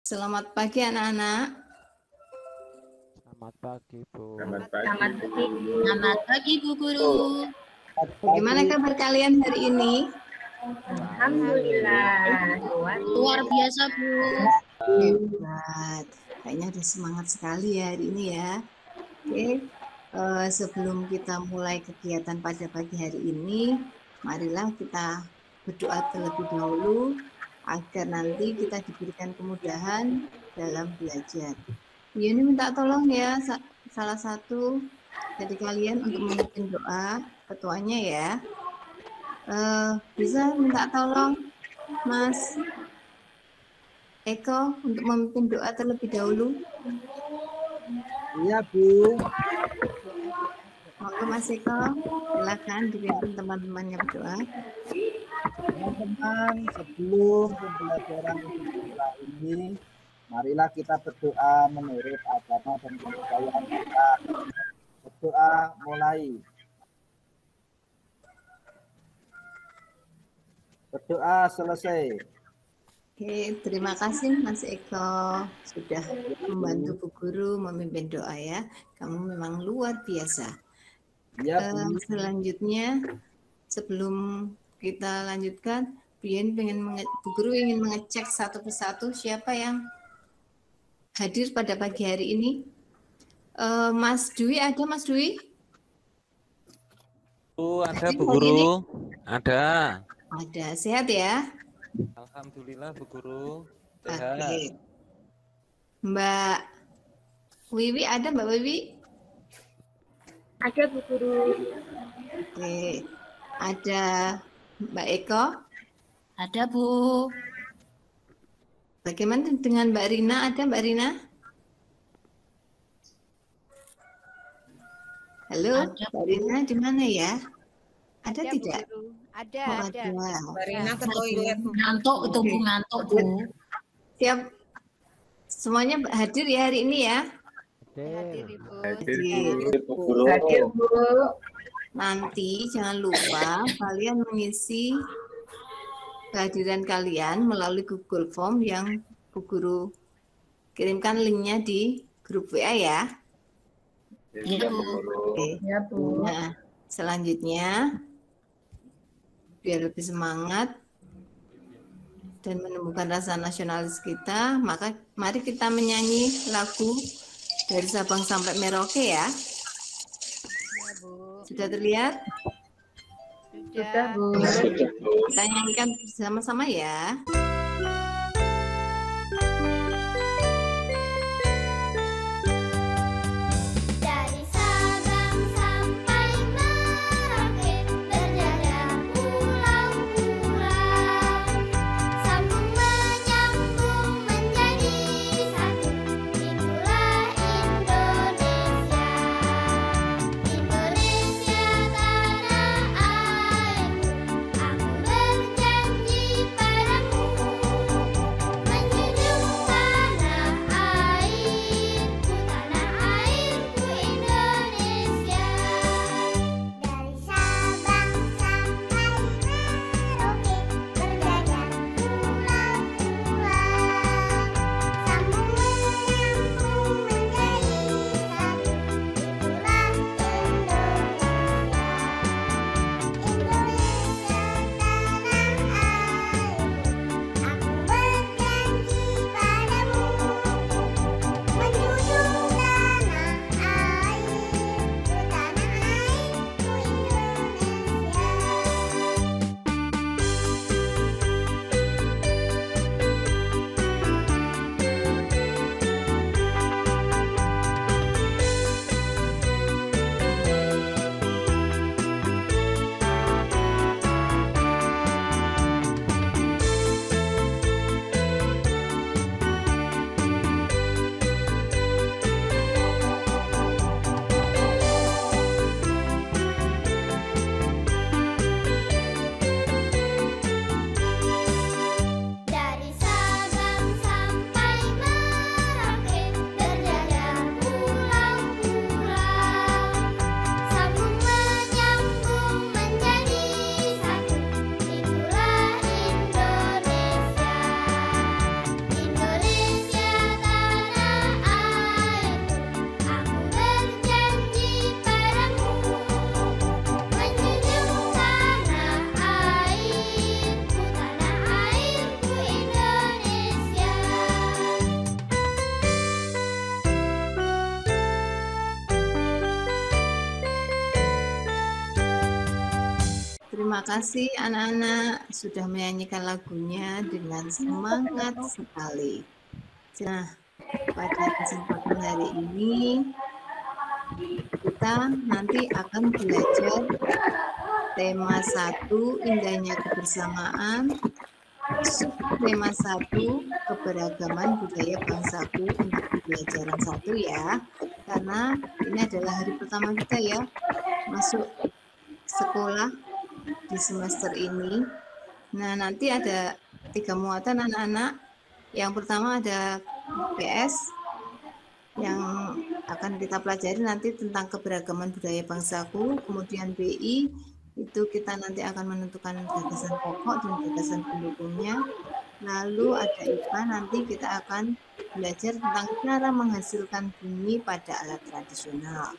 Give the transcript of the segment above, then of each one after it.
Selamat pagi anak-anak. Selamat pagi, Bu. Selamat pagi. Selamat pagi Bu Guru. Bagaimana kabar kalian hari ini? Alhamdulillah. Luar biasa Bu. Hebat. Kayaknya udah semangat sekali ya hari ini ya. Oke, sebelum kita mulai kegiatan pada pagi hari ini, marilah kita berdoa terlebih dahulu agar nanti kita diberikan kemudahan dalam belajar. Ini minta tolong ya salah satu dari kalian untuk memimpin doa, ketuanya ya. Bisa minta tolong Mas Eko untuk memimpin doa terlebih dahulu. Iya, Bu. Oke Mas Eko, silakan dipimpin teman-temannya berdoa. Teman-teman, sebelum pembelajaran kita ini, marilah kita berdoa menurut agama dan kepercayaan kita. Berdoa mulai. Berdoa selesai. Oke, terima kasih Mas Eko sudah membantu Bu Guru memimpin doa ya. Kamu memang luar biasa. Ya, Bu. Selanjutnya, sebelum kita lanjutkan, Bu Guru ingin mengecek satu persatu siapa yang hadir pada pagi hari ini. Mas Dwi, ada Mas Dwi? Ada Bu Guru, ada. Ada, sehat ya? Alhamdulillah Bu Guru, sehat. Oke. Mbak Wiwi, ada Mbak Wiwi? Ada Bu Guru. Oke. Ada Mbak Eko? Ada Bu. Bagaimana dengan Mbak Rina? Ada Mbak Rina? Halo, Ada, Mbak Rina di mana ya? Ada tidak? Ada, Oh, ada. ada. Rina ke toilet. Ngantuk itu Bu, ngantuk Bu. Siap. Semuanya hadir ya hari ini ya? Hadir Ibu. Hadir. Nanti jangan lupa kalian mengisi kehadiran kalian melalui Google Form yang Bu Guru kirimkan linknya di grup WA ya. Iya Bu. Oke. Ya Bu. Nah, selanjutnya biar lebih semangat dan menumbuhkan rasa nasionalis kita, maka mari kita menyanyi lagu dari Sabang sampai Merauke ya. Ya, Bu. Sudah terlihat? Sudah Bu. Kita nyanyikan bersama-sama ya. Dari Sabang sampai Merauke terjajah pulau-pulau, sambung menyambung menjadi satu. Itulah Indonesia, Indonesia tanah airku. Aku berjanji padamu terima kasih anak-anak sudah menyanyikan lagunya dengan semangat sekali. Nah, pada kesempatan hari ini kita nanti akan belajar tema 1 indahnya kebersamaan, tema 1 keberagaman budaya bangsaku untuk pembelajaran 1 ya. Karena ini adalah hari pertama kita ya masuk sekolah di semester ini. Nah, nanti ada 3 muatan anak-anak. Yang pertama ada PS yang akan kita pelajari nanti tentang keberagaman budaya bangsaku. Kemudian BI itu kita nanti akan menentukan gagasan pokok dan gagasan pendukungnya. Lalu ada IPA, nanti kita akan belajar tentang cara menghasilkan bunyi pada alat tradisional.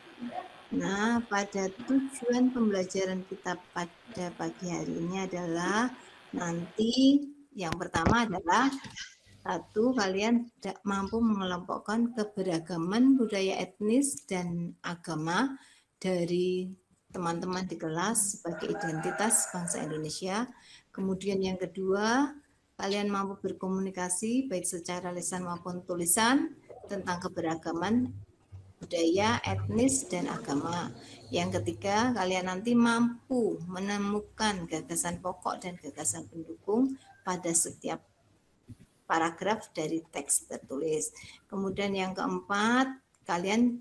Nah, pada tujuan pembelajaran kita pada pagi hari ini adalah nanti yang pertama adalah 1, kalian mampu mengelompokkan keberagaman budaya etnis dan agama dari teman-teman di kelas sebagai identitas bangsa Indonesia. Kemudian yang kedua, kalian mampu berkomunikasi baik secara lisan maupun tulisan tentang keberagaman budaya, etnis, dan agama. Yang ketiga, kalian nanti mampu menemukan gagasan pokok dan gagasan pendukung pada setiap paragraf dari teks tertulis. Kemudian yang keempat, kalian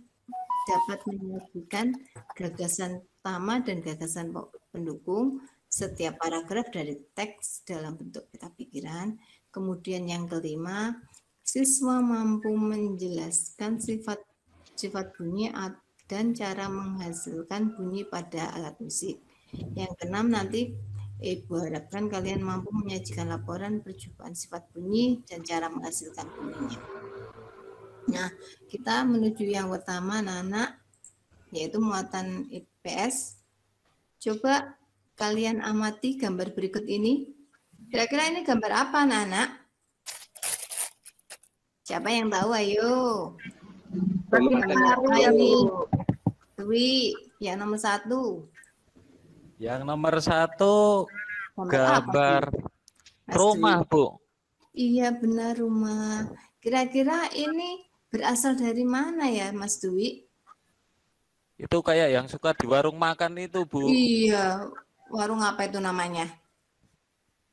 dapat menyajikan gagasan utama dan gagasan pendukung setiap paragraf dari teks dalam bentuk peta pikiran. Kemudian yang kelima, siswa mampu menjelaskan sifat bunyi dan cara menghasilkan bunyi pada alat musik. Yang keenam, nanti Ibu harapkan kalian mampu menyajikan laporan percobaan sifat bunyi dan cara menghasilkan bunyinya. Nah, kita menuju yang pertama, anak-anak, yaitu muatan IPS. Coba kalian amati gambar berikut ini. Kira-kira ini gambar apa, anak-anak? Siapa yang tahu? Ayo. Gambar apa ini? Dwi, yang nomor 1. Yang nomor 1 gambar rumah, Bu. Iya, benar, rumah. Kira-kira ini berasal dari mana ya, Mas Dwi? Itu kayak yang suka di warung makan itu, Bu. Iya, warung apa itu namanya?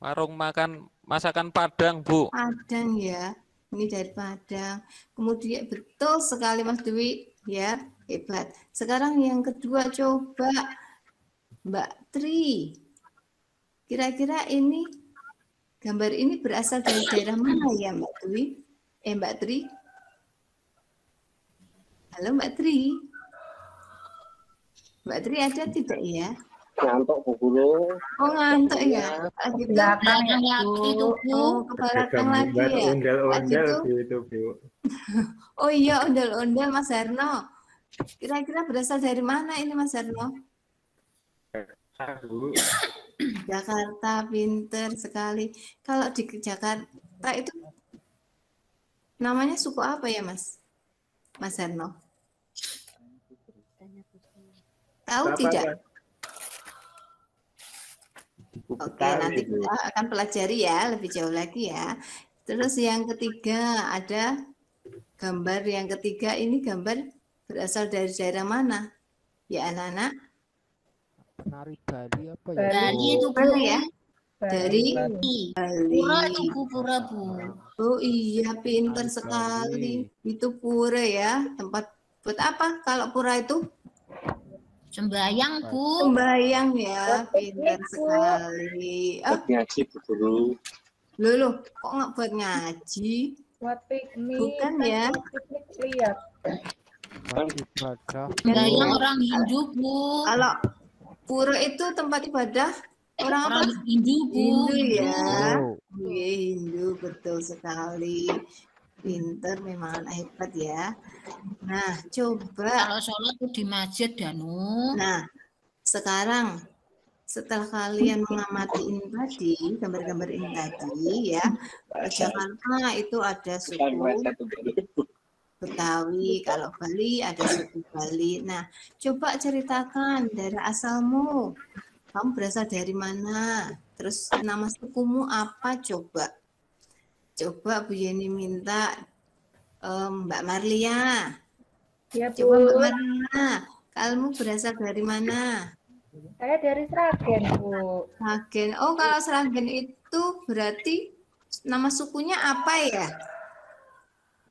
Warung makan masakan Padang, Bu. Padang ya. Ini dari Padang. Kemudian betul sekali Mas Dwi, ya, hebat. Sekarang yang kedua, coba Mbak Tri. Kira-kira ini gambar ini berasal dari daerah mana ya, Mbak Dwi? Mbak Tri? Halo Mbak Tri. Mbak Tri ada tidak ya? Ngantuk Bu Guru. Oh, ngantuk ya. Gitu. Belakang lagi itu, Bu. Oh, ke belakang lagi ya. Ondel-ondel Gitu. gitu, Bu. Oh iya, ondel-ondel Mas Herno. Kira-kira berasal dari mana ini Mas Herno? Bu. Jakarta, pinter sekali. Kalau di Jakarta itu namanya suku apa ya Mas? Mas Herno? Tahu Bapak, tidak? Pak. Bu Oke, Betawi, nanti Bu. kita akan pelajari ya lebih jauh lagi ya. Terus yang ketiga ada gambar yang ketiga, ini gambar berasal dari daerah mana? Ya anak-anak? Penari Bali apa ya? Bali itu, Bu. Mana ya? Dari Bali. Pura itu, Bu. Pura, Bu. Oh iya, pinter Bali. sekali. Itu pura ya. Tempat buat apa kalau pura itu? Sembayang, Bu. Sembayang ya, pinter sekali. Oh, Ngaji Bu Guru. loh, kok nggak buat ngaji? Buat piknik. Bukan ya? Piknik lihat. Ibadah. Sembayang orang Hindu, Bu. Kalau pura itu tempat ibadah orang apa? Orang Hindu, Bu. Hindu ya. Oh, Iya, Hindu, betul sekali. Pinter memang anak hebat ya. Nah, coba. Kalau sholat tuh di masjid, Danu. Nah, sekarang setelah kalian mengamati ini tadi, gambar-gambar ini tadi ya, Jakarta itu ada suku Betawi, kalau Bali ada suku Bali. Nah, coba ceritakan daerah asalmu. Kamu berasal dari mana? Terus nama sukumu apa coba? Coba Bu Yeni minta Mbak Marlia. Ya, Coba Mbak Bu. Marlia, kamu berasal dari mana? Saya dari Sragen, Bu. Sragen. Oh, kalau Sragen itu berarti nama sukunya apa ya?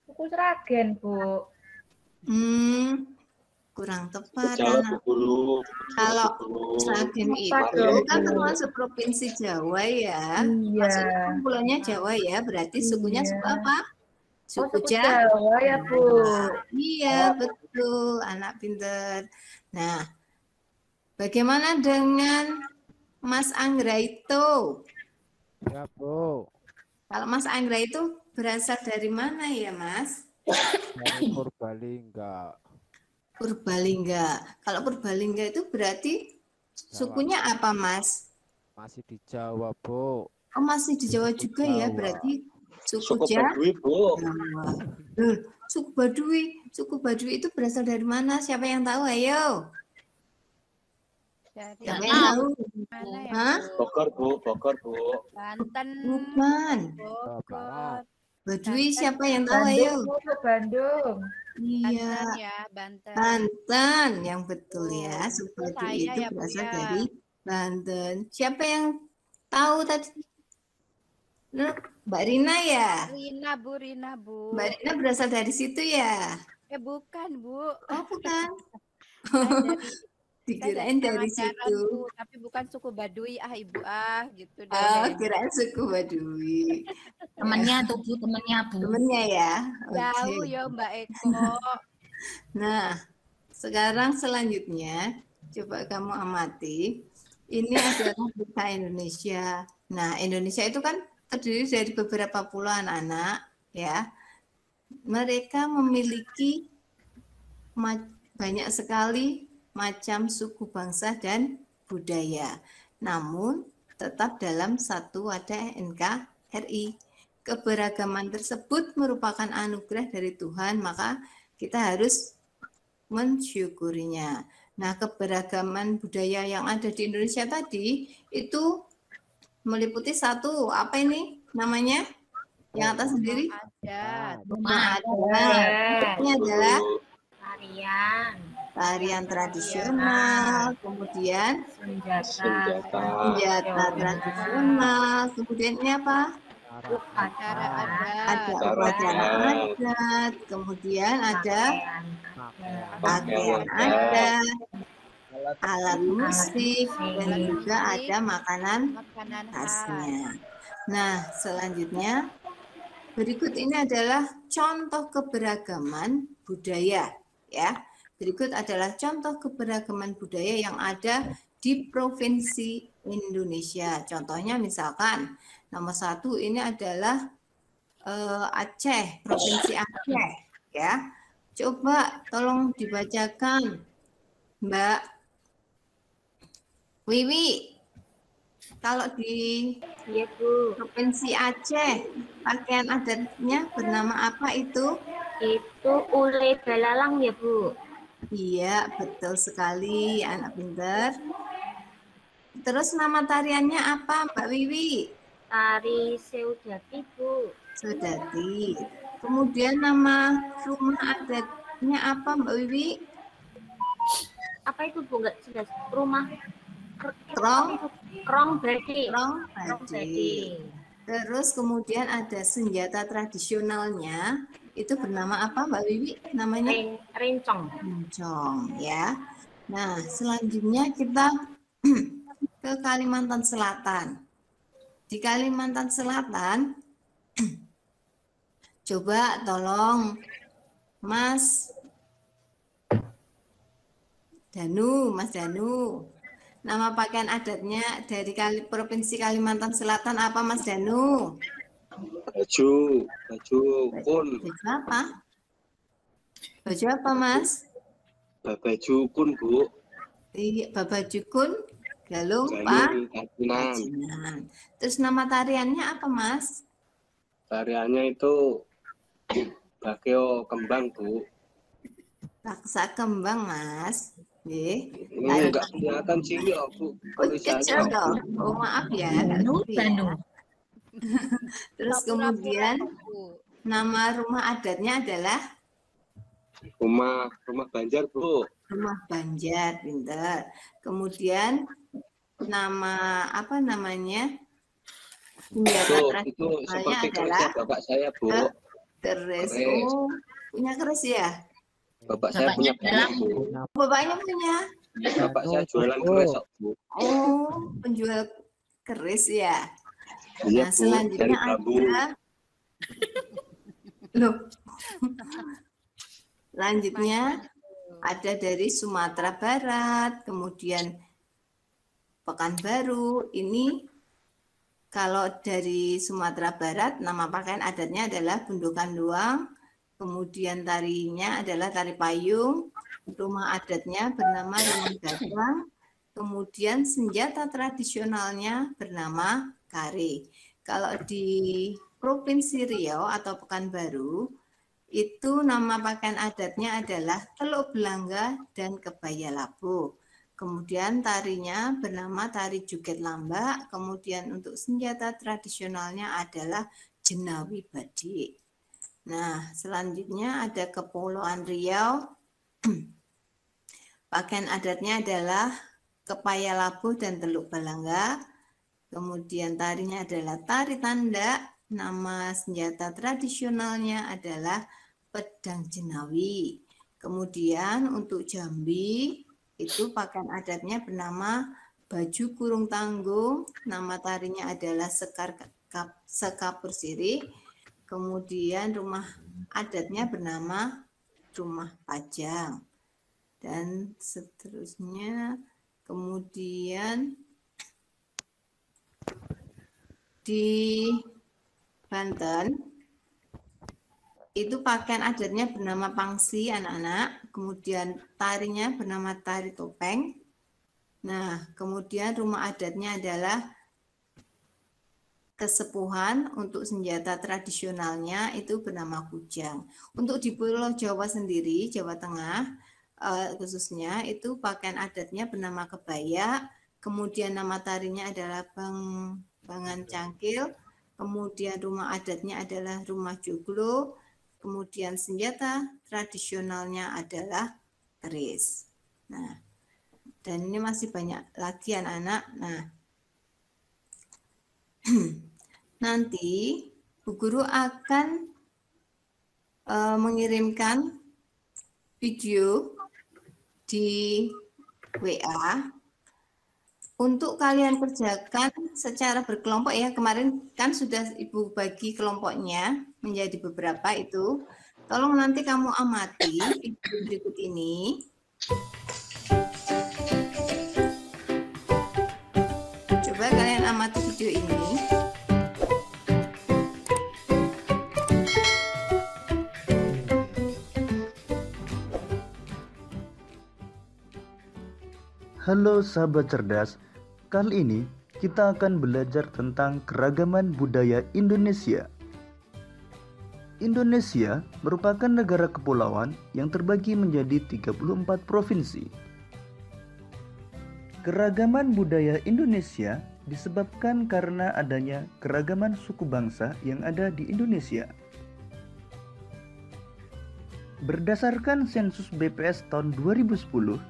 Suku Sragen, Bu. Kurang tepat. Jawab Karena Bu Guru. kalau Bu Guru. Sragen itu Apa dong, kan Bu? termasuk provinsi Jawa ya. Iya. Maksudnya kumpulannya Jawa ya, berarti sukunya suku Iya. apa? Oh, Suku suku Jawa ya, Bu. Iya, betul, anak pinter. Nah, bagaimana dengan Mas Anggra itu? Ya, Bu. Kalau Mas Anggra itu berasal dari mana ya, Mas? Dari Purbalingga. Purbalingga. Kalau Purbalingga itu berarti sukunya apa, Mas? Masih di Jawa, Bu. Oh, masih di Jawa Suku juga ya, Jawa. berarti suku Suku Baduy, Bu. Jawa. Suku Baduy. Suku Baduy itu berasal dari mana? Siapa yang tahu? Ayo. Dari Siapa yang tahu? mana ya, Hah? Bu? Bogor, Bu. Bogor, Bu. Banten, Bukan. Bogor, Baduy Banten. siapa yang tahu? Ayo. Bandung, Bu. Bandung. Iya. Banten ya, Banten. Banten yang betul ya. Suku Oh, Baduy saya itu ya, Bu, berasal ya. dari Banten. Siapa yang tahu tadi? Loh, Mbak Rina ya? Rina, Bu, Rina, Bu. Mbak Rina berasal dari situ ya? Bukan, Bu. Oh, bukan. Saya Dikirain Saya dari Pangandaran, situ. Bu, tapi bukan suku Baduy, Ibu gitu deh. Oh, kirain suku Baduy. Temennya tuh Bu, temennya Bu. Temennya ya? Jauh Oke. ya, Mbak Eko. Nah, sekarang selanjutnya coba kamu amati. Ini adalah peta Indonesia. Nah, Indonesia itu kan terdiri dari beberapa pulau anak-anak, ya. Mereka memiliki banyak sekali macam suku bangsa dan budaya. Namun, tetap dalam satu wadah NKRI. Keberagaman tersebut merupakan anugerah dari Tuhan, maka kita harus mensyukurinya. Nah, keberagaman budaya yang ada di Indonesia tadi itu meliputi satu, apa ini namanya? Yang atas sendiri? Adat. Rumah adat. Ini adalah Tarian, tarian tradisional, kemudian senjata tradisional, kemudian ini apa? Acara adat. Ada upacara adat, kemudian ada pakaian adat, alat musik, dan juga ada makanan Makanan khasnya. Nah, selanjutnya berikut ini adalah contoh keberagaman budaya, ya. Berikut adalah contoh keberagaman budaya yang ada di Provinsi Indonesia. Contohnya misalkan nomor 1 ini adalah Aceh, Provinsi Aceh, ya. Coba tolong dibacakan, Mbak Wiwi. Kalau di Provinsi Aceh, pakaian adatnya bernama apa itu? itu ule belalang ya, Bu. Iya, betul sekali, anak pintar. Terus nama tariannya apa, Mbak Wiwi? Tari Seudati, Bu. Sodati. Kemudian nama rumah adatnya apa, Mbak Wiwi? Apa itu, Bu? Enggak jelas. Rumah Krong, Krong Badi. krong Krong badi. Badi. Terus kemudian ada senjata tradisionalnya. Itu bernama apa, Mbak Wiwi? Namanya Rencong. Rencong, ya. Nah, selanjutnya kita ke Kalimantan Selatan. Di Kalimantan Selatan, coba tolong Mas Danu. Nama pakaian adatnya dari Provinsi Kalimantan Selatan apa, Mas Danu? Baju kun. Baju apa? Baju apa, Mas? Baju kun, Bu. Iya, babajukun, galung, pak. Kacinan. Kacinan. Terus nama tariannya apa, Mas? Tariannya itu Bakeo kembang, Bu. Raksa kembang, Mas. Nggih. Ini enggak kelihatan cilik kok, Bu. Oh, kecil toh. Oh, maaf ya, nggak ngerti ya. Terus kemudian nama rumah adatnya adalah Rumah Banjar, Bu. Rumah Banjar, pinter. Kemudian nama apa namanya? Senjata Itu tradisionalnya seperti adalah kerisnya bapak saya, Bu. keris. Keris. Oh, punya keris ya? Bapak saya punya banyak, Bu. Bapaknya punya. Bapak saya jualan keris, Bu. Oh, penjual keris ya. Iya, Nah, Bu, selanjutnya dari bambu. ada loh. Selanjutnya ada dari Sumatera Barat, kemudian Pekanbaru. Ini kalau dari Sumatera Barat, nama pakaian adatnya adalah Bundukan Luang, kemudian tarinya adalah tari payung, rumah adatnya bernama Rumah Gadang, kemudian senjata tradisionalnya bernama kare. Kalau di Provinsi Riau atau Pekanbaru, itu nama pakaian adatnya adalah Teluk Belangga dan Kebaya Labuh. Kemudian tarinya bernama tari Juget Lambak, kemudian untuk senjata tradisionalnya adalah Jenawi Badik. Nah, selanjutnya ada Kepulauan Riau. Pakaian adatnya adalah Kebaya Labuh dan Teluk Balangga. Kemudian tarinya adalah tari tanda, nama senjata tradisionalnya adalah pedang Jenawi. Kemudian untuk Jambi, itu pakaian adatnya bernama baju kurung tanggung, nama tarinya adalah sekapur sirih. Kemudian rumah adatnya bernama Rumah Pajang. Dan seterusnya, kemudian di Banten, itu pakaian adatnya bernama pangsi anak-anak, kemudian tarinya bernama tari topeng. Nah, kemudian rumah adatnya adalah Kesepuhan, untuk senjata tradisionalnya itu bernama kujang. Untuk di Pulau Jawa sendiri, Jawa Tengah khususnya, itu pakaian adatnya bernama kebaya, kemudian nama tarinya adalah Bangan Cangkil, kemudian rumah adatnya adalah rumah joglo, kemudian senjata tradisionalnya adalah keris. Nah, dan ini masih banyak lagi anak-anak. Nah, nanti Bu Guru akan mengirimkan video di WA untuk kalian kerjakan secara berkelompok ya. Kemarin kan sudah Ibu bagi kelompoknya menjadi beberapa itu. Tolong nanti kamu amati video berikut ini. Coba kalian amati video ini. Halo sahabat cerdas, kali ini kita akan belajar tentang keragaman budaya Indonesia. Indonesia merupakan negara kepulauan yang terbagi menjadi 34 provinsi. Keragaman budaya Indonesia disebabkan karena adanya keragaman suku bangsa yang ada di Indonesia. Berdasarkan sensus BPS tahun 2010,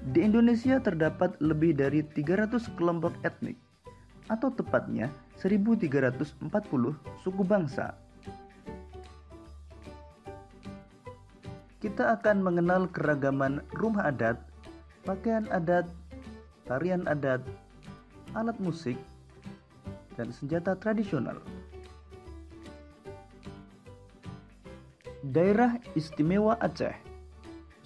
di Indonesia terdapat lebih dari 300 kelompok etnik, atau tepatnya 1.340 suku bangsa. Kita akan mengenal keragaman rumah adat, pakaian adat, tarian adat, alat musik, dan senjata tradisional. Daerah Istimewa Aceh.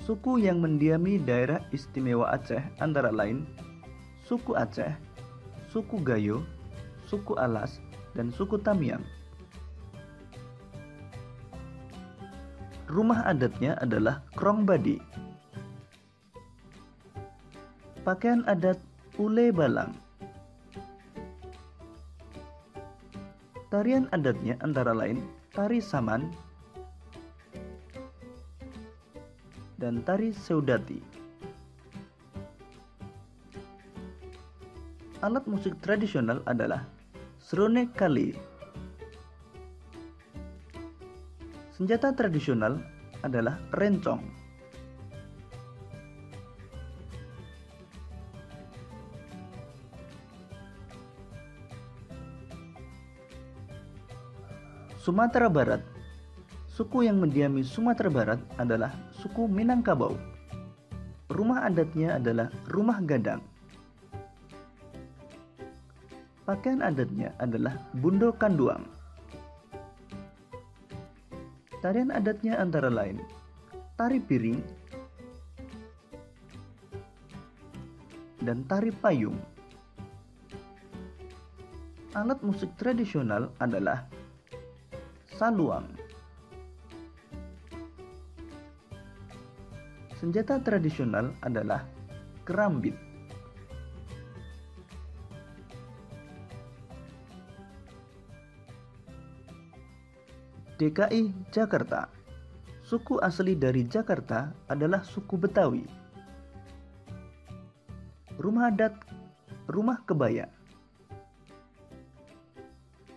Suku yang mendiami daerah istimewa Aceh antara lain suku Aceh, suku Gayo, suku Alas, dan suku Tamiang. Rumah adatnya adalah Krong Badi. Pakaian adat Ule Balang. Tarian adatnya antara lain tari Saman dan tari Seudati. Alat musik tradisional adalah Srone Kali. Senjata tradisional adalah rencong. Sumatera Barat. Suku yang mendiami Sumatera Barat adalah suku Minangkabau. Rumah adatnya adalah rumah gadang. Pakaian adatnya adalah bundo kanduang. Tarian adatnya antara lain tari piring dan tari payung. Alat musik tradisional adalah saluang. Senjata tradisional adalah kerambit. DKI Jakarta. Suku asli dari Jakarta adalah suku Betawi. Rumah adat, rumah kebaya.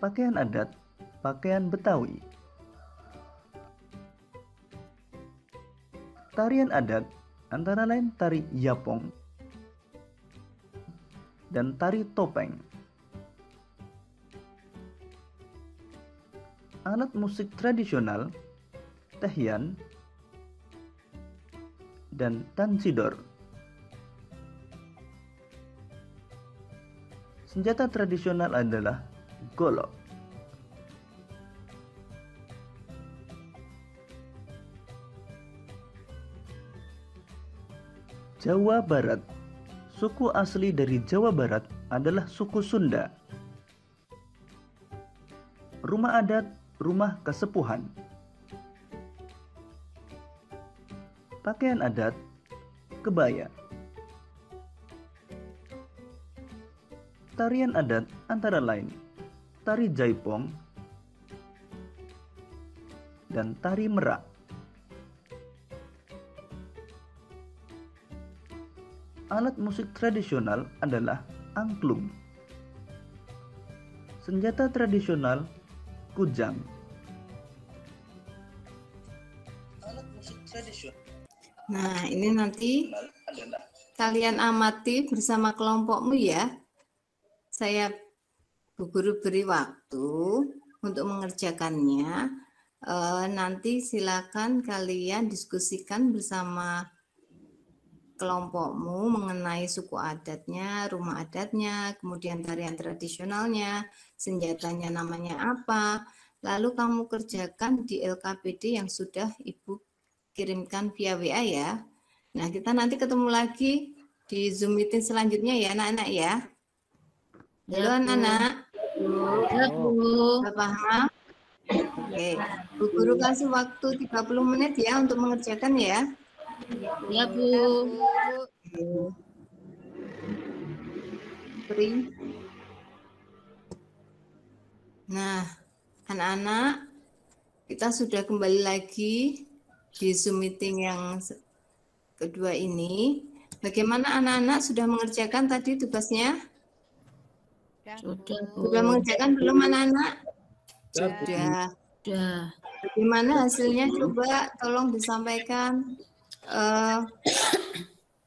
Pakaian adat, pakaian Betawi. Tarian adat antara lain tari yapong dan tari topeng. Alat musik tradisional tehian dan tansidor. Senjata tradisional adalah golok. Jawa Barat. Suku asli dari Jawa Barat adalah suku Sunda. Rumah adat, rumah kesepuhan. Pakaian adat, kebaya. Tarian adat antara lain tari jaipong dan tari merak. Alat musik tradisional adalah angklung. Senjata tradisional kujang. Alat musik tradisional. Nah, ini nanti kalian amati bersama kelompokmu ya. Saya Bu Guru beri waktu untuk mengerjakannya. Nanti silakan kalian diskusikan bersama kelompokmu mengenai suku adatnya, rumah adatnya, kemudian tarian tradisionalnya, senjatanya namanya apa. Lalu kamu kerjakan di LKPD yang sudah Ibu kirimkan via WA ya. Nah, kita nanti ketemu lagi di Zoom meeting selanjutnya ya anak-anak ya. Halo anak-anak. Ya, Bu. Sudah paham? Oke, Bu Guru kasih waktu 30 menit ya untuk mengerjakan ya. Ya, Bu. Beri. Nah, anak-anak, kita sudah kembali lagi di Zoom meeting yang kedua ini. Bagaimana anak-anak sudah mengerjakan tadi tugasnya? Sudah, Bu. Sudah mengerjakan belum anak-anak? Sudah. Bagaimana hasilnya? Coba tolong disampaikan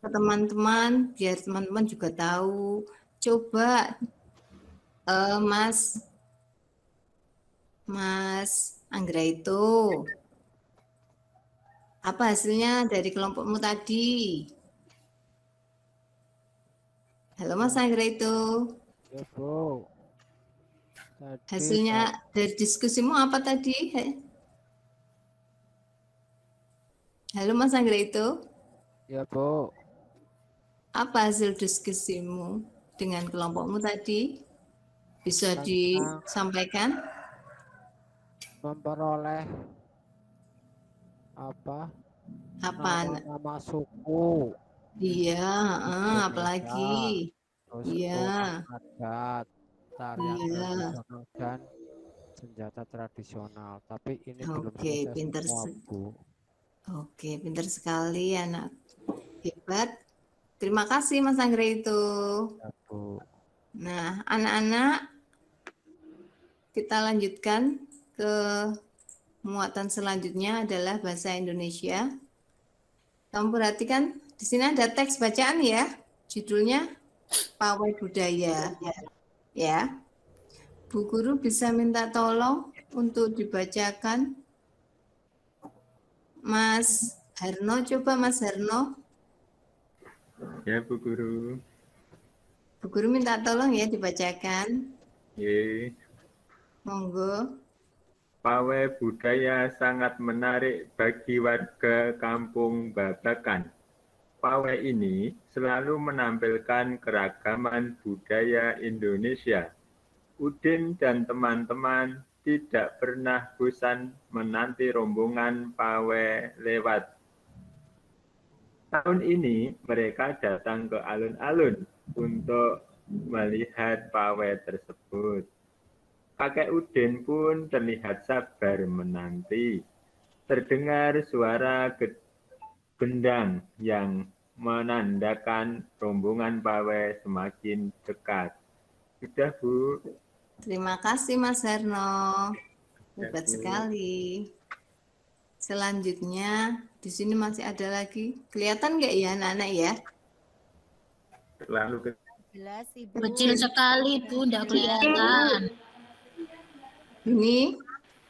ke teman-teman, biar teman-teman juga tahu. Coba Mas Anggra itu, apa hasilnya dari kelompokmu tadi? Halo Mas Anggra itu. Ya, Bu. Hasilnya dari diskusimu apa tadi? Halo Mas Anggra itu. Ya, Bu. Apa hasil diskusimu dengan kelompokmu tadi? Bisa disampaikan? Memperoleh apa? Nama suku. Iya, apalagi? Terus Iya. adat, tarian Iya. tradisional dan senjata tradisional. Tapi ini belum Oke, selesai pintar semua, Bu. Oke, pintar sekali anak. Hebat. Terima kasih Mas Anggra itu. Ya, Bu. Nah, anak-anak, kita lanjutkan ke muatan selanjutnya adalah bahasa Indonesia. Kamu perhatikan di sini ada teks bacaan ya, judulnya Pawai Budaya. Ya, Bu Guru bisa minta tolong untuk dibacakan. Mas Harno, coba Mas Harno. Ya, Bu Guru. Bu Guru minta tolong ya dibacakan. Ye. Monggo. Pawai budaya sangat menarik bagi warga kampung Babakan. Pawai ini selalu menampilkan keragaman budaya Indonesia. Udin dan teman-teman tidak pernah bosan menanti rombongan pawai lewat. Tahun ini mereka datang ke alun-alun untuk melihat pawai tersebut. Kakek Udin pun terlihat sabar menanti. Terdengar suara gendang yang menandakan rombongan pawai semakin dekat. Sudah, Bu. Terima kasih Mas Harno. Hebat sekali. Selanjutnya di sini masih ada lagi. Kelihatan nggak ya anak-anak ya? Terlalu Jelas, Ibu. Kecil sekali, Bu, enggak kelihatan. Ini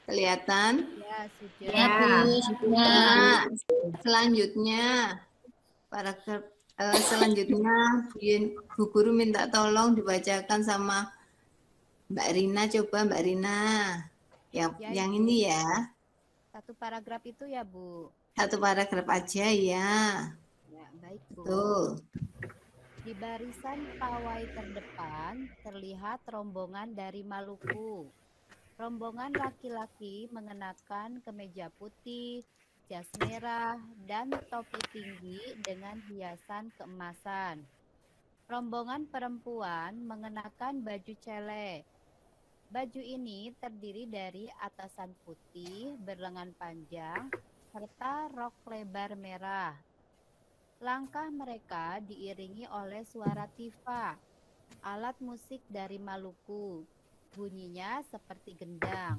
kelihatan? Ya, sudah. Ya, Bu, sudah. Nah, selanjutnya paragraf selanjutnya Bu Guru minta tolong dibacakan sama Mbak Rina. Coba Mbak Rina. Yang Ibu. ini ya. Satu paragraf itu ya, Bu. Satu paragraf aja ya. Ya, baik, Bu. Betul. Di barisan pawai terdepan terlihat rombongan dari Maluku. Rombongan laki-laki mengenakan kemeja putih, jas merah, dan topi tinggi dengan hiasan keemasan. Rombongan perempuan mengenakan baju cele. Baju ini terdiri dari atasan putih berlengan panjang serta rok lebar merah. Langkah mereka diiringi oleh suara tifa, alat musik dari Maluku. Bunyinya seperti gendang,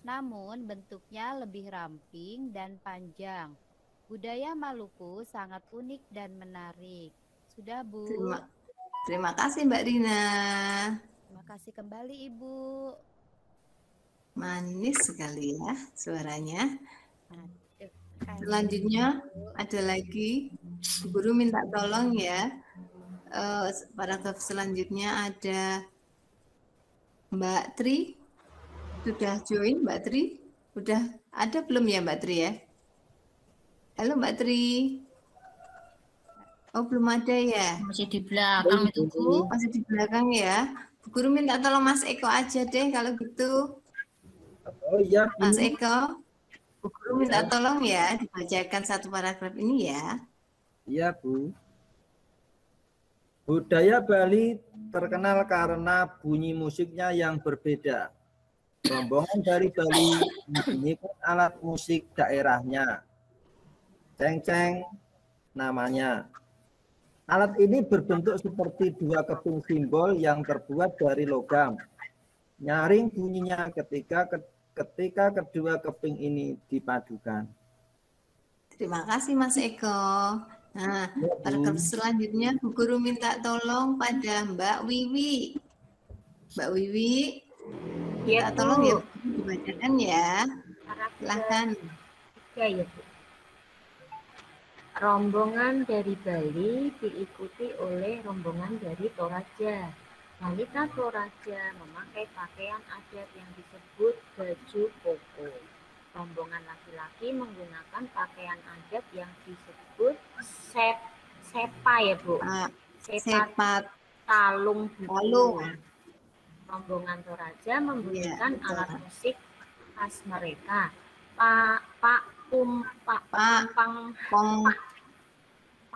namun bentuknya lebih ramping dan panjang. Budaya Maluku sangat unik dan menarik. Sudah, Bu. Terima kasih Mbak Rina. Terima kasih kembali, Ibu. Manis sekali ya suaranya. Aduh, Selanjutnya ada lagi. Bu Guru minta tolong ya. Paragraf selanjutnya ada Mbak Tri. Sudah join Mbak Tri? Sudah ada belum ya Mbak Tri ya? Halo Mbak Tri. Oh belum ada ya? Masih di belakang itu, Bu. Masih di belakang ya. Bu Guru minta tolong Mas Eko aja deh kalau gitu. Oh iya, Bu. Mas Eko, Bu Guru minta tolong ya dibacakan satu paragraf ini ya. Iya, Bu. Budaya Bali terkenal karena bunyi musiknya yang berbeda. Rombongan dari Bali menggunakan alat musik daerahnya. Cengceng namanya. Alat ini berbentuk seperti dua keping simbol yang terbuat dari logam. Nyaring bunyinya ketika kedua keping ini dipadukan. Terima kasih Mas Eko. Nah, paragraf selanjutnya Bu Guru minta tolong pada Mbak Wiwi. Mbak Wiwi, minta tolong ya dibacakan ya. Silahkan. Ya, Bu. Rombongan dari Bali diikuti oleh rombongan dari Toraja. Wanita Toraja memakai pakaian adat yang disebut baju koko. Rombongan laki-laki menggunakan pakaian adat yang disebut sepa ya Bu. Sepat talung. Rombongan Toraja menggunakan ya, alat musik khas mereka.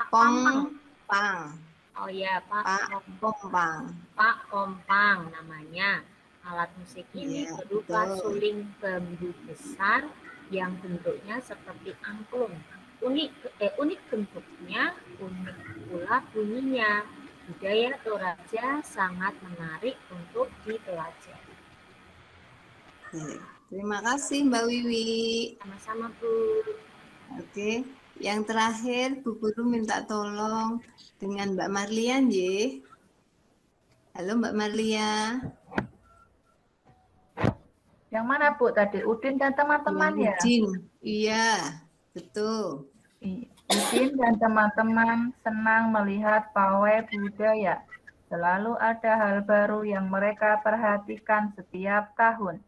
Kompang. Oh ya, Kompang. Pak Kompang namanya. Alat musik ini berupa suling bambu besar yang bentuknya seperti angklung. Unik bentuknya, unik pula bunyinya. Budaya Toraja sangat menarik untuk dipelajari. Terima kasih Mbak Wiwi. Sama-sama Bu. Oke, yang terakhir Bu Guru minta tolong dengan Mbak Marlian ye. Halo Mbak Marlia. Yang mana Bu tadi? Udin dan teman-teman ya? Udin, iya betul. Udin dan teman-teman senang melihat pawai budaya. Selalu ada hal baru yang mereka perhatikan setiap tahun.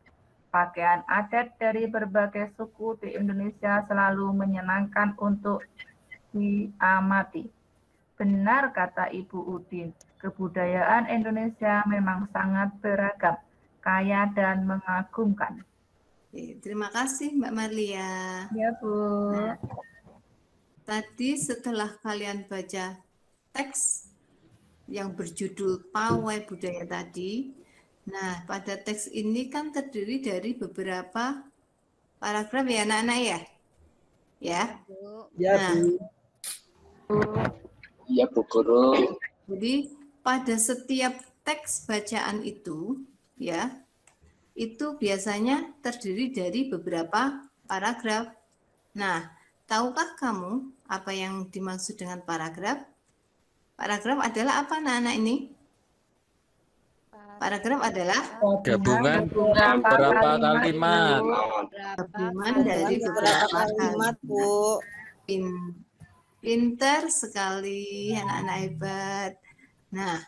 Pakaian adat dari berbagai suku di Indonesia selalu menyenangkan untuk diamati. Benar kata Ibu Udin, kebudayaan Indonesia memang sangat beragam, kaya dan mengagumkan. Terima kasih Mbak Marlia. Ya Bu. Nah, tadi setelah kalian baca teks yang berjudul Pawai Budaya tadi, nah pada teks ini kan terdiri dari beberapa paragraf ya anak-anak ya? Ya? Ya, nah, Iya Bu Guru. Jadi pada setiap teks bacaan itu, ya, itu biasanya terdiri dari beberapa paragraf. Nah, tahukah kamu apa yang dimaksud dengan paragraf? Paragraf adalah apa anak-anak ini? Paragraf adalah Gabungan beberapa kalimat. Gabungan dari beberapa kalimat, Bu. Pinter sekali, anak-anak hebat. Nah,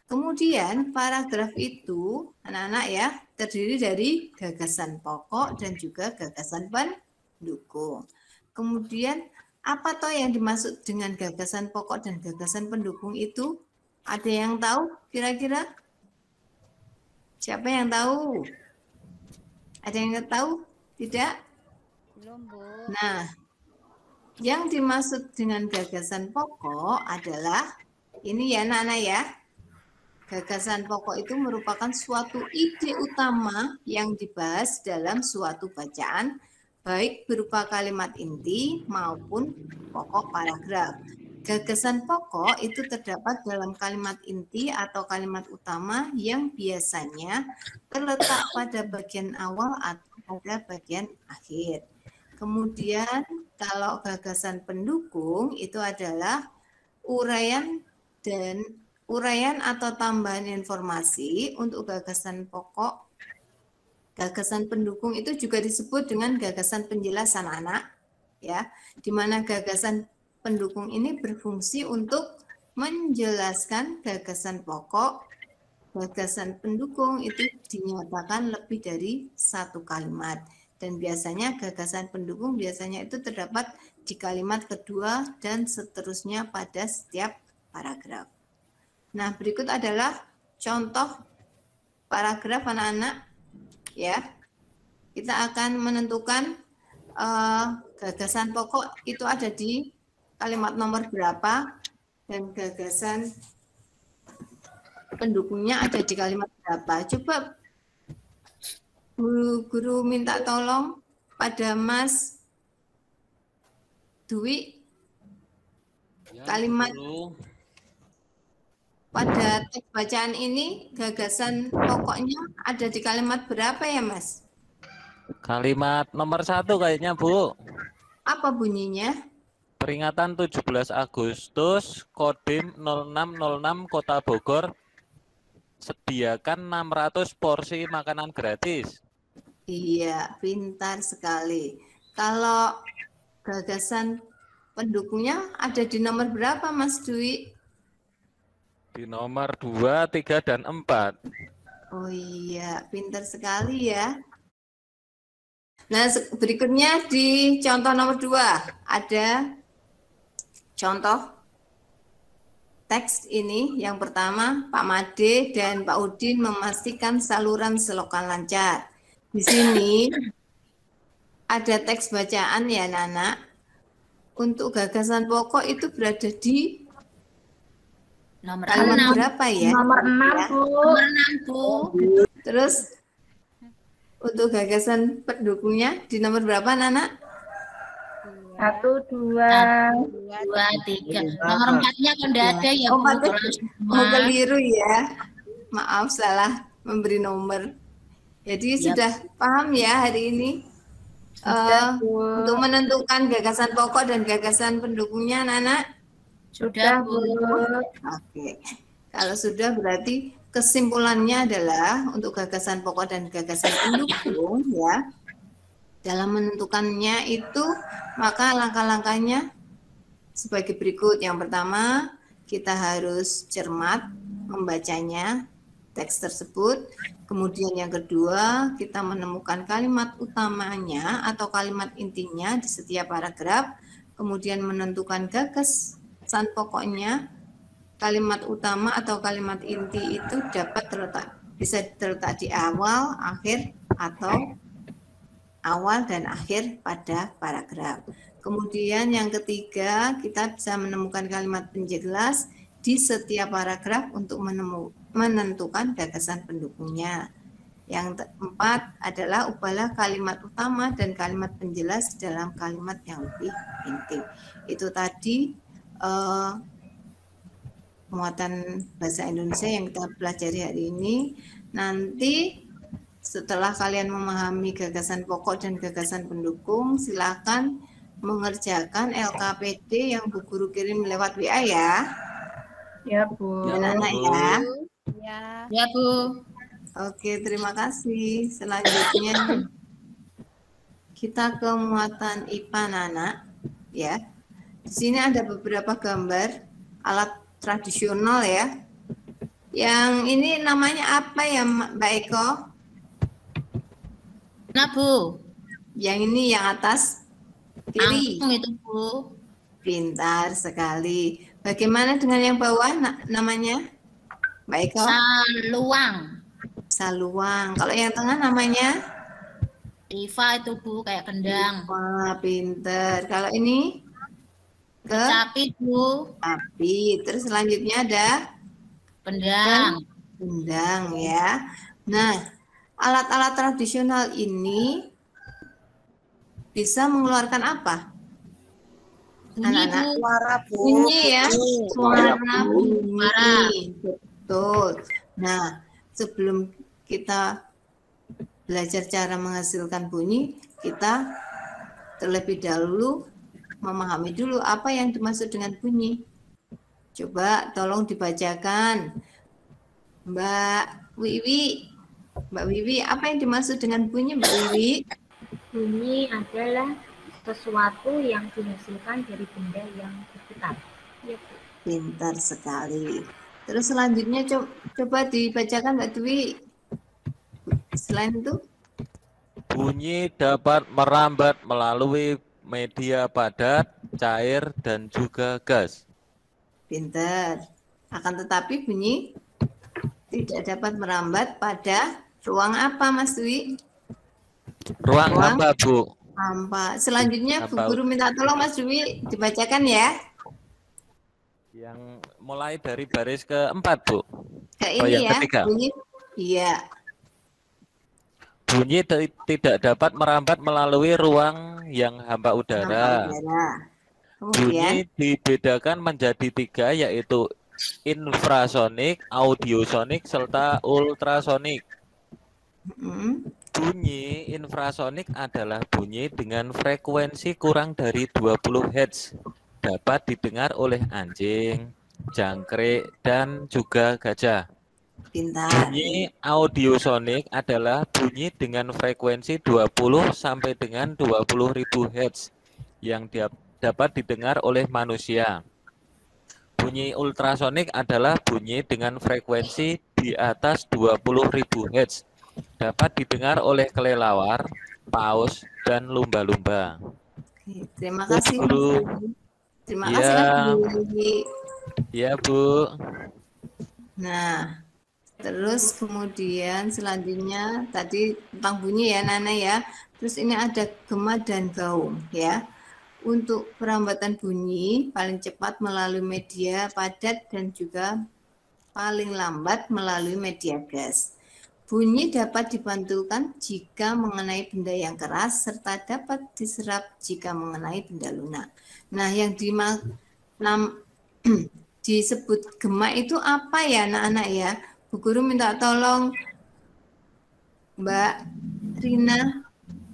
kemudian paragraf itu, anak-anak ya, terdiri dari gagasan pokok dan juga gagasan pendukung. Kemudian apa toh yang dimaksud dengan gagasan pokok dan gagasan pendukung itu? Ada yang tahu kira-kira? Siapa yang tahu? Ada yang tahu? Tidak? Belum, Bu. Nah, yang dimaksud dengan gagasan pokok adalah ini ya anak-anak ya. Gagasan pokok itu merupakan suatu ide utama yang dibahas dalam suatu bacaan, baik berupa kalimat inti maupun pokok paragraf. Gagasan pokok itu terdapat dalam kalimat inti atau kalimat utama yang biasanya terletak pada bagian awal atau pada bagian akhir. Kemudian kalau gagasan pendukung itu adalah uraian atau tambahan informasi untuk gagasan pokok. Gagasan pendukung itu juga disebut dengan gagasan penjelasan anak, ya, di mana gagasan pendukung ini berfungsi untuk menjelaskan gagasan pokok. Gagasan pendukung itu dinyatakan lebih dari satu kalimat. Dan biasanya gagasan pendukung biasanya itu terdapat di kalimat kedua dan seterusnya pada setiap paragraf. Nah, berikut adalah contoh paragraf anak-anak. Ya, kita akan menentukan gagasan pokok itu ada di kalimat nomor berapa dan gagasan pendukungnya ada di kalimat berapa. Coba guru minta tolong pada Mas Dwi, kalimat pada teks bacaan ini gagasan pokoknya ada di kalimat berapa ya Mas? Kalimat nomor 1 kayaknya Bu. Apa bunyinya? Peringatan 17 Agustus, Kodim 0606 Kota Bogor, sediakan 600 porsi makanan gratis. Iya, pintar sekali. Kalau gagasan pendukungnya ada di nomor berapa Mas Dwi? Di nomor 2, 3, dan 4. Oh iya, pintar sekali ya. Nah, berikutnya di contoh nomor 2 ada contoh teks ini. Yang pertama, Pak Made dan Pak Udin memastikan saluran selokan lancar. Di sini ada teks bacaan ya anak-anak. Untuk gagasan pokok itu berada di nomor kalimat 6. berapa ya? Nomor 6, Bu. Nomor 6, Bu. Terus untuk gagasan pendukungnya di nomor berapa anak-anak? 1, 2. 2, 3. Nomor 4-nya kan enggak ada ya, Bu. Oh, keliru ya. Maaf, salah memberi nomor. Jadi sudah paham ya hari ini? Untuk menentukan gagasan pokok dan gagasan pendukungnya, anak-anak? Sudah, Bu. Oke. Kalau sudah berarti kesimpulannya adalah untuk gagasan pokok dan gagasan pendukung ya. Dalam menentukannya itu maka langkah-langkahnya sebagai berikut. Yang pertama, kita harus cermat membacanya teks tersebut. Kemudian yang kedua, kita menemukan kalimat utamanya atau kalimat intinya di setiap paragraf. Kemudian menentukan gagasan pokoknya. Kalimat utama atau kalimat inti itu bisa terletak di awal, akhir, atau awal dan akhir pada paragraf. Kemudian yang ketiga, kita bisa menemukan kalimat penjelas di setiap paragraf untuk menentukan gagasan pendukungnya. Yang keempat adalah ubahlah kalimat utama dan kalimat penjelas dalam kalimat yang lebih inti. Itu tadi penguatan bahasa Indonesia yang kita pelajari hari ini. Nanti setelah kalian memahami gagasan pokok dan gagasan pendukung, silakan mengerjakan LKPD yang Bu Guru kirim lewat WA ya. Ya, Bu. Anak-anak ya. Ya, Bu. Oke, terima kasih. Selanjutnya kita ke muatan IPA anak-anak ya. Di sini ada beberapa gambar alat tradisional ya. Yang ini namanya apa ya, Mbak Eko? Nah, Bu. Yang ini yang atas kiri. Angklung itu, Bu. Pintar sekali. Bagaimana dengan yang bawah namanya? Mbak Eko? Saluang. Saluang. Kalau yang tengah namanya? Riva itu, Bu, kayak kendang. Wah, pintar. Kalau ini? Sapi, Bu. Sapi. Terus selanjutnya ada? Pendang. Pendang ya. Nah, alat-alat tradisional ini bisa mengeluarkan apa? Anak-anak, suara bunyi ya, suara bunyi. Suara. Betul. Nah, sebelum kita belajar cara menghasilkan bunyi, kita terlebih dahulu memahami dulu apa yang dimaksud dengan bunyi. Coba tolong dibacakan, Mbak Wiwi. Mbak Wiwi, apa yang dimaksud dengan bunyi, Mbak Wiwi? Bunyi adalah sesuatu yang dihasilkan dari benda yang bergetar. Ya, Bu. Pintar sekali. Terus selanjutnya coba dibacakan Mbak Dwi. Selain itu? Bunyi dapat merambat melalui media padat, cair, dan juga gas. Pintar. Akan tetapi bunyi tidak dapat merambat pada ruang apa, Mas Dwi? Ruang hampa, Bu. Hampa. Selanjutnya Bu Hampa. Guru minta tolong Mas Dwi dibacakan ya. Yang mulai dari baris keempat, Bu. Kayak Oh, ini yang ya. ketiga. Bunyi. Iya. Bunyi tidak dapat merambat melalui ruang yang hampa udara. Bunyi dibedakan menjadi 3, yaitu infrasonik, audiosonik, serta ultrasonik. Bunyi infrasonik adalah bunyi dengan frekuensi kurang dari 20 Hz. Dapat didengar oleh anjing, jangkrik, dan juga gajah. Pintar. Bunyi audiosonik adalah bunyi dengan frekuensi 20 sampai dengan 20.000 Hz yang dapat didengar oleh manusia. Bunyi ultrasonik adalah bunyi dengan frekuensi di atas 20.000 Hz. Dapat didengar oleh kelelawar, paus, dan lumba-lumba. Terima kasih. Bu. Terima Ya. kasih Mas Dwi. Ya, Bu. Nah, terus kemudian selanjutnya tadi tentang bunyi ya Nana ya. Terus ini ada gema dan gaung ya. Untuk perambatan bunyi paling cepat melalui media padat dan juga paling lambat melalui media gas. Bunyi dapat dipantulkan jika mengenai benda yang keras serta dapat diserap jika mengenai benda lunak. Nah, yang disebut gema itu apa ya anak-anak ya? Bu Guru minta tolong Mbak Rina,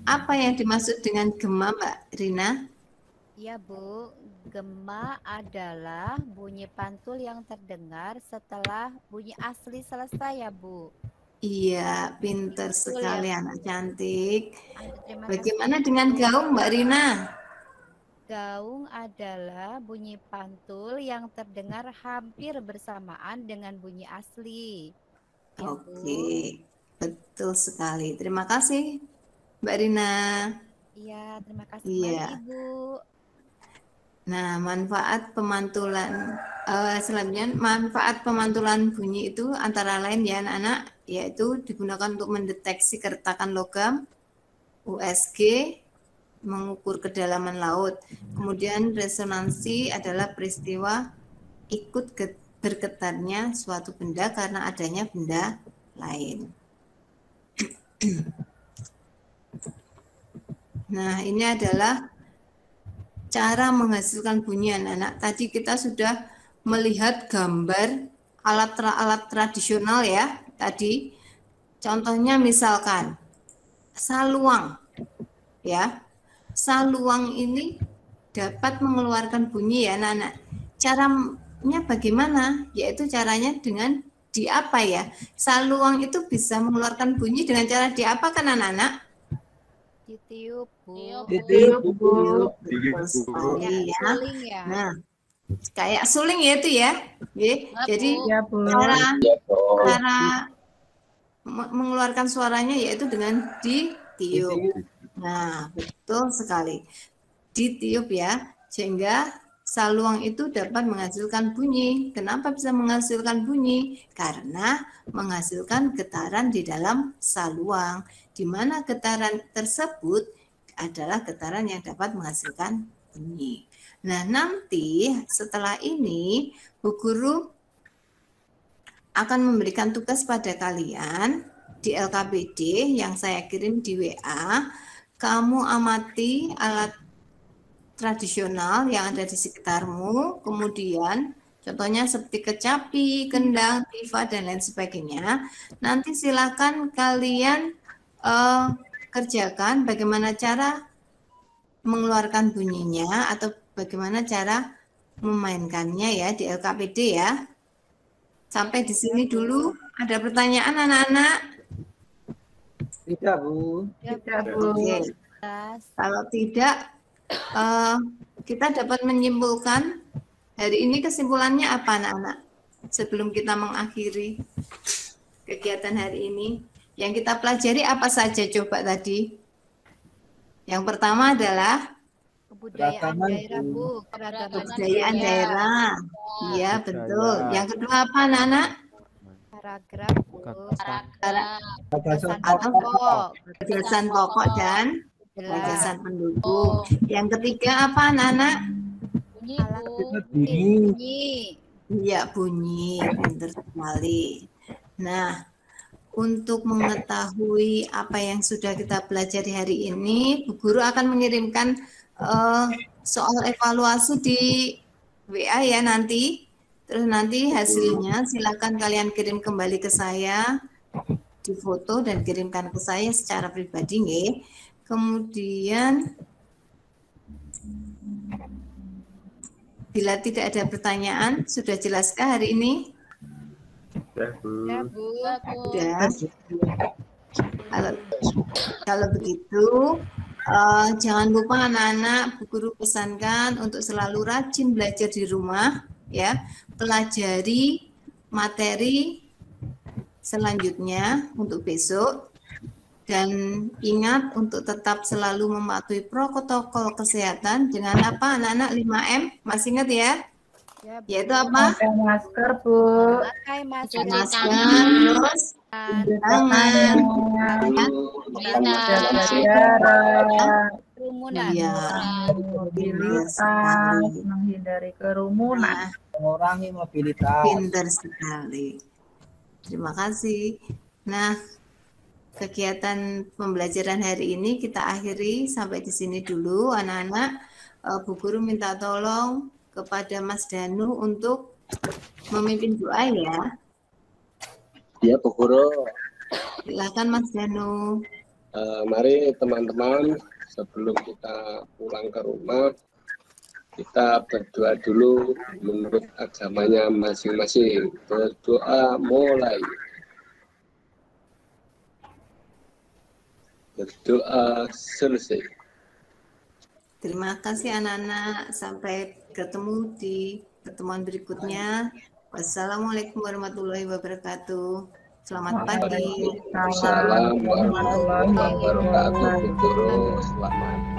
apa yang dimaksud dengan gema Mbak Rina? Iya Bu, gema adalah bunyi pantul yang terdengar setelah bunyi asli selesai ya Bu. Iya, pinter sekali ya, anak cantik. Terima Bagaimana kasih, dengan Bu. gaung Mbak Rina? Gaung adalah bunyi pantul yang terdengar hampir bersamaan dengan bunyi asli. Ya, Oke, betul sekali. Terima kasih Mbak Rina. Iya, terima kasih Iya. kembali Bu. Nah, manfaat pemantulan selanjutnya manfaat pemantulan bunyi itu antara lain ya anak-anak, yaitu digunakan untuk mendeteksi keretakan logam, USG, mengukur kedalaman laut. Kemudian resonansi adalah peristiwa ikut bergetarnya suatu benda karena adanya benda lain. Nah, ini adalah cara menghasilkan bunyi anak-anak. Tadi kita sudah melihat gambar alat-alat tradisional ya. Tadi contohnya misalkan saluang ya. Saluang ini dapat mengeluarkan bunyi ya anak-anak. Caranya bagaimana? Yaitu caranya dengan diapa ya. Saluang itu bisa mengeluarkan bunyi dengan cara diapakan anak-anak? Ditiup Bu. Ditiup Bu. Ya, Ya. suling ya. Nah, kayak suling ya itu ya. Jadi Ya, Bu. cara mengeluarkan suaranya yaitu dengan ditiup. Nah, betul sekali. Ditiup ya, sehingga saluang itu dapat menghasilkan bunyi. Kenapa bisa menghasilkan bunyi? Karena menghasilkan getaran di dalam saluang, di mana getaran tersebut adalah getaran yang dapat menghasilkan bunyi. Nah, nanti setelah ini Bu Guru akan memberikan tugas pada kalian di LKPD yang saya kirim di WA. Kamu amati alat tradisional yang ada di sekitarmu, kemudian contohnya seperti kecapi, kendang, tifa, dan lain sebagainya. Nanti silakan kalian kerjakan bagaimana cara mengeluarkan bunyinya atau bagaimana cara memainkannya ya di LKPD ya. Sampai di sini dulu. Ada pertanyaan anak-anak? Tidak, Bu. Tidak, Bu. Oke. Kalau tidak, kita dapat menyimpulkan hari ini kesimpulannya apa anak-anak? Sebelum kita mengakhiri kegiatan hari ini. Yang kita pelajari apa saja coba tadi? Yang pertama adalah kebudayaan daerah Bu, kebudayaan daerah. Iya, betul. Yang kedua apa anak-anak? Paragraf Bu. Gagasan pokok dan gagasan pendukung. Yang ketiga apa anak-anak? Bunyi. Iya, bunyi. Pinter sekali. Nah, untuk mengetahui apa yang sudah kita pelajari hari ini, Bu Guru akan mengirimkan soal evaluasi di WA ya nanti. Terus nanti hasilnya silakan kalian kirim kembali ke saya di foto dan kirimkan ke saya secara pribadi nggih. Kemudian bila tidak ada pertanyaan, sudah jelaskah hari ini? Sudah, Bu. Sudah. Kalau begitu, jangan lupa anak-anak, Bu Guru pesankan untuk selalu rajin belajar di rumah, ya. Pelajari materi selanjutnya untuk besok, dan ingat untuk tetap selalu mematuhi protokol kesehatan dengan apa anak-anak 5M, masih ingat ya? Yaitu apa? Pakai masker, Bu. Pakai masker. Terus tangan, Jaga jarak. Kerumunan. Iya. Mobilitas, menghindari kerumunan. Mengurangi mobilitas. Pintar sekali. Terima kasih. Nah, kegiatan pembelajaran hari ini kita akhiri sampai di sini dulu, anak-anak. Bu Guru minta tolong kepada Mas Danu untuk memimpin doa ya. Ya, Bu Guru. Silakan Mas Danu. Mari teman-teman, sebelum kita pulang ke rumah, kita berdoa dulu menurut agamanya masing-masing. Berdoa mulai. Berdoa selesai. Terima kasih anak-anak. Sampai ketemu di pertemuan berikutnya. Wassalamualaikum warahmatullahi wabarakatuh. Selamat pagi. Assalamualaikum warahmatullahi wabarakatuh. Bu Guru, selamat